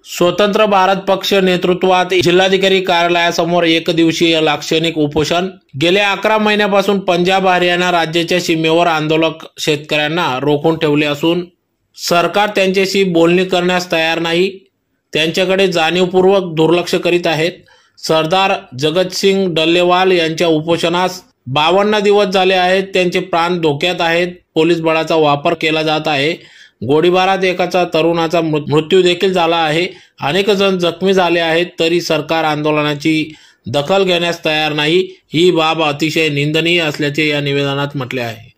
स्वतंत्र भारत पक्ष नेतृत्वात जिल्हाधिकारी कार्यालयासमोर एक दिवसीय लाक्षणिक उपोषण। गेल्या 11 महिन्यापासून पंजाब हरियाणा राज्याच्या सीमेवर आंदोलक शेतकऱ्यांना रोखून ठेवले असून सरकार त्यांच्याशी बोलणी करण्यास तयार नाही, त्यांच्याकडे जाणीवपूर्वक दुर्लक्ष करीत आहेत। सरदार जगतसिंग डल्लेवाल यांच्या उपोषणास 52 दिवस झाले आहेत। त्यांचे प्राण धोक्यात आहेत। पोलीस बळाचा वापर केला जात आहे। गोळीबारात एकाचा तरुणाचा मृत्यू देखील झाला आहे। अनेक जण जखमी झाले आहेत, तरी सरकार आंदोलनाची दखल घेण्यास तयार नाही। ही बाब अतिशय निंदनीय असल्याचे या निवेदनात म्हटले आहे।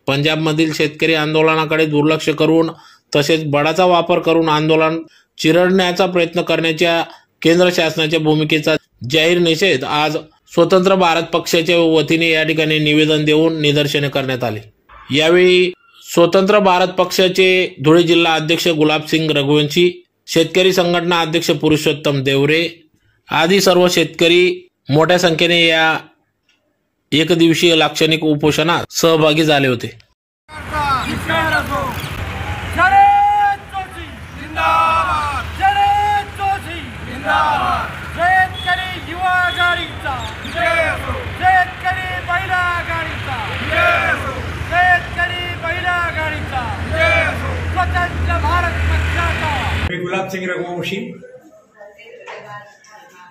पंजाबमधील शेतकरी आंदोलनाकडे दुर्लक्ष करून तसेच बळाचा वापर करून आंदोलन चिरडण्याचा प्रयत्न करण्याच्या केंद्र शासनाच्या भूमिकेचा जाहीर निषेध आज स्वतंत्र भारत पक्षाच्या वतीने या ठिकाणी निवेदन देऊन निदर्शने करण्यात आली। यावेळी स्वतंत्र भारत पक्षाचे धुळे जिल्हा अध्यक्ष गुलाबसिंग रघुवंशी, शेतकरी संघटना अध्यक्ष पुरुषोत्तम देवरे आदी सर्व शेतकरी मोठ्या संख्येने या एक दिवसीय लाक्षणिक उपोषणात सहभागी झाले होते। मी गुलाबसिंग रघुवंशी,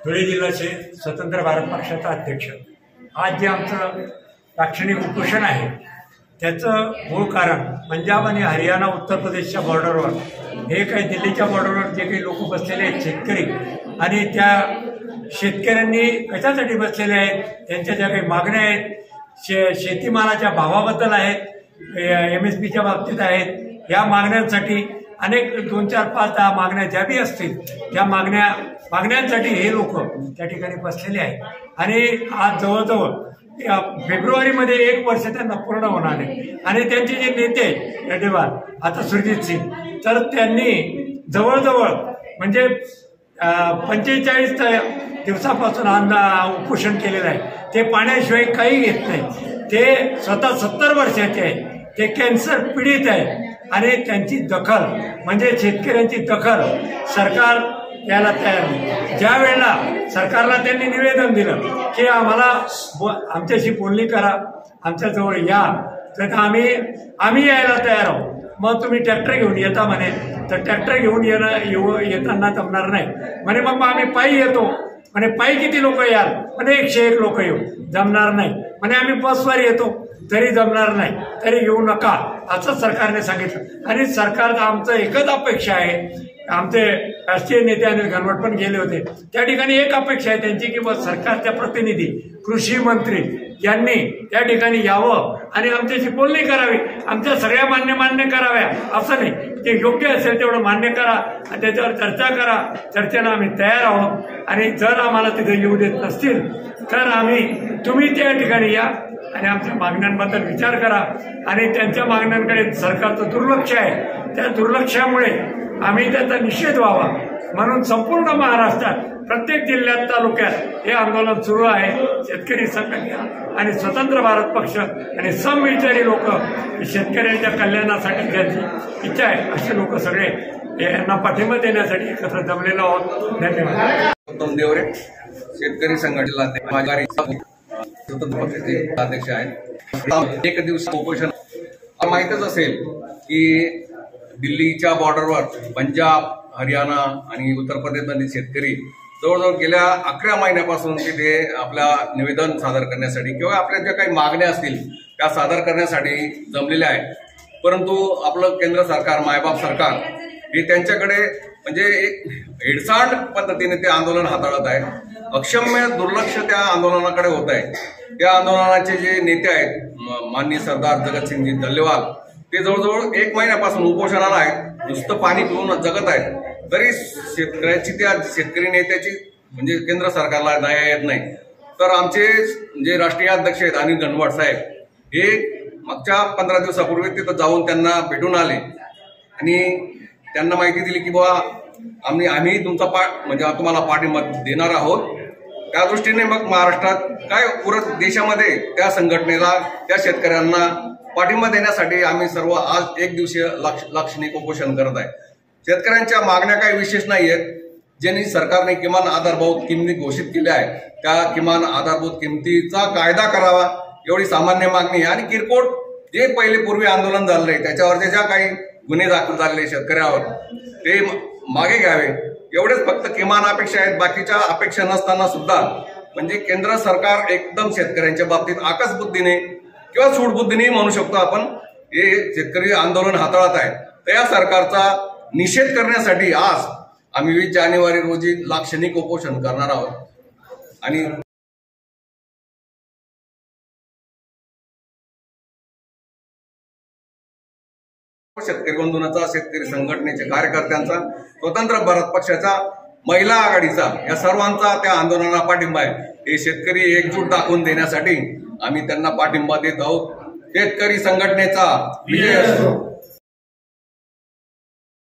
धुळे जिल्ह्याचे स्वतंत्र भारत पक्षाचा अध्यक्ष। आज जे आमचं लाक्षणिक उपोषण आहे त्याचं मूळ कारण पंजाब आणि हरियाणा उत्तर प्रदेशच्या बॉर्डरवर हे काही दिल्लीच्या बॉर्डरवर जे काही लोक बसलेले आहेत शेतकरी, आणि त्या शेतकऱ्यांनी कशासाठी बसलेले आहेत, त्यांच्या ज्या काही मागण्या आहेत शेतीमालाच्या भावाबद्दल आहेत, MSPच्या बाबतीत आहेत, या मागण्यांसाठी अनेक 2, 4, 5, 10 मागण्या ज्या बी असतील त्या मागण्यांसाठी हे लोक त्या ठिकाणी बसलेले आहेत। आणि आज जवळजवळ फेब्रुवारीमध्ये 1 वर्ष त्यांना पूर्ण होणार आहे। आणि त्यांचे जे नेते डल्लेवाल आता सुरजीत सिंग, तर त्यांनी जवळजवळ म्हणजे 45 दिवसापासून उपोषण केलेलं आहे। ते पाण्याशिवाय काही घेत नाही। ते स्वतः 70 वर्षाचे आहेत, ते कॅन्सर पीडित आहेत आणि त्यांची दखल म्हणजे शेतकऱ्यांची दखल सरकार यायला तयार नाही। ज्या वेळेला सरकारला त्यांनी निवेदन दिलं की आम्हाला आमच्याशी बोलणी करा, आमच्याजवळ या, तर आम्ही यायला तयार आहोत। मग तुम्ही ट्रॅक्टर घेऊन येता म्हणे, तर ट्रॅक्टर घेऊन येताना जमणार नाही म्हणे, मग आम्ही पायी येतो म्हणे, पायी किती लोक याल म्हणे, 101 लोक येऊ, जमणार नाही म्हणे, आम्ही बसवर येतो तरी जमणार नाही, तरी येऊ नका असं सरकारने सांगितलं। आणि सरकारचं आमचं एकच अपेक्षा आहे, आमचे राष्ट्रीय नेते अनिल घनवट पण गेले होते त्या ठिकाणी, एक अपेक्षा आहे त्यांची की बस सरकारच्या प्रतिनिधी कृषी मंत्री यांनी त्या ठिकाणी यावं आणि आमच्याशी बोलणी करावी, आमच्या सगळ्या मान्य कराव्या। असं नाही, ते योग्य असेल तेवढं मान्य करा आणि त्याच्यावर चर्चा करा, चर्चेला आम्ही तयार आहोत। आणि जर आम्हाला तिथे येऊ देत नसतील तर तुम्ही त्या ठिकाणी या आणि आमच्या मागण्यांबद्दल विचार करा। आणि त्यांच्या मागण्यांकडे सरकारचं दुर्लक्ष आहे, त्या दुर्लक्षामुळे आम्ही त्याचा निषेध व्हावा म्हणून संपूर्ण महाराष्ट्रात प्रत्येक जिल्ह्यात तालुक्यात हे आंदोलन सुरू आहे। शेतकरी संघटना आणि स्वतंत्र भारत पक्ष आणि समविचारी लोक शेतकऱ्यांच्या कल्याणासाठी ज्यांची इच्छा आहे असे लोक सगळे यांना पाठिंबा देण्यासाठी एकत्र जमलेलो आहोत। धन्यवाद। उत्तम देवरे, शेतकरी संघटनेला स्वतंत्र पक्षाचे अध्यक्ष आहेत। एक दिवस उपोषण माहितच असेल की दिल्लीच्या बॉर्डरवर पंजाब, हरियाणा आणि उत्तर प्रदेशमधील शेतकरी जवळजवळ गेल्या 11 महिन्यापासून तिथे आपल्या निवेदन सादर करण्यासाठी किंवा आपल्या ज्या काही मागण्या असतील त्या सादर करण्यासाठी जमलेल्या आहेत। परंतु आपलं केंद्र सरकार, मायबाप सरकार हे त्यांच्याकडे म्हणजे एक हेडसांड पद्धतीने ते आंदोलन हाताळत आहे। अक्षम्य दुर्लक्ष त्या आंदोलनाकडे होत आहे। त्या आंदोलनाचे जे नेते आहेत माननीय सरदार जगतसिंगजी डल्लेवाल, ते जवळजवळ 1 महिन्यापासून उपोषणाला आहेत, नुसतं पाणी पिऊन जगत आहेत, तरी त्या शेतकरी नेत्याची म्हणजे केंद्र सरकारला न्याय येत नाही। तर आमचे जे राष्ट्रीय अध्यक्ष आहेत अनिल घनवट साहेब, हे मागच्या 15 दिवसापूर्वी तिथं जाऊन त्यांना भेटून आले आणि त्यांना माहिती दिली की बाबा आम्ही तुमचा म्हणजे तुम्हाला पाठिंबा देणार आहोत। त्या दृष्टीने मग महाराष्ट्रात काय पूर्ण देशामध्ये त्या संघटनेला, त्या शेतकऱ्यांना पाठिंबा देण्यासाठी आम्ही सर्व आज एक दिवसीय लाक्षणिक उपोषण करत आहे। शेतकऱ्यांच्या मागण्या काही विशेष नाही आहेत. ज्यांनी सरकारने किमान आधारभूत किमती घोषित केल्या आहे त्या किमान आधारभूत किमतीचा कायदा करावा एवढी सामान्य मागणी आहे. आणि किरकोळ जे पहिले पूर्वी आंदोलन झालंय त्याच्यावरचे ज्या काही गुन्हे दाखल झालेले शेतकऱ्यावर ते मागे घ्यावे एवढेच फक्त किमान अपेक्षा आहेत. बाकीच्या अपेक्षा नसताना सुद्धा म्हणजे केंद्र सरकार एकदम शेतकऱ्यांच्या बाबतीत आकसबुद्धीने किंवा सूडबुद्धीने म्हणू शकतो आपण हे शेतकरी आंदोलन हाताळत आहे. तर या सरकारचा निषेध करण्यासाठी आज आम्ही 20 जानेवारी रोजी लाक्षणिक उपोषण करणार आहोत. आणि शेतकरी बंधूंचा, शेतकरी संघटनेच्या कार्यकर्त्यांचा, स्वतंत्र भारत पक्षाचा, महिला आघाडीचा या सर्वांचा त्या आंदोलनाला पाठिंबा आहे. हे शेतकरी एकजूट दाखवून देण्यासाठी आम्ही त्यांना पाठिंबा देत आहोत. शेतकरी संघटनेचा विजय असो.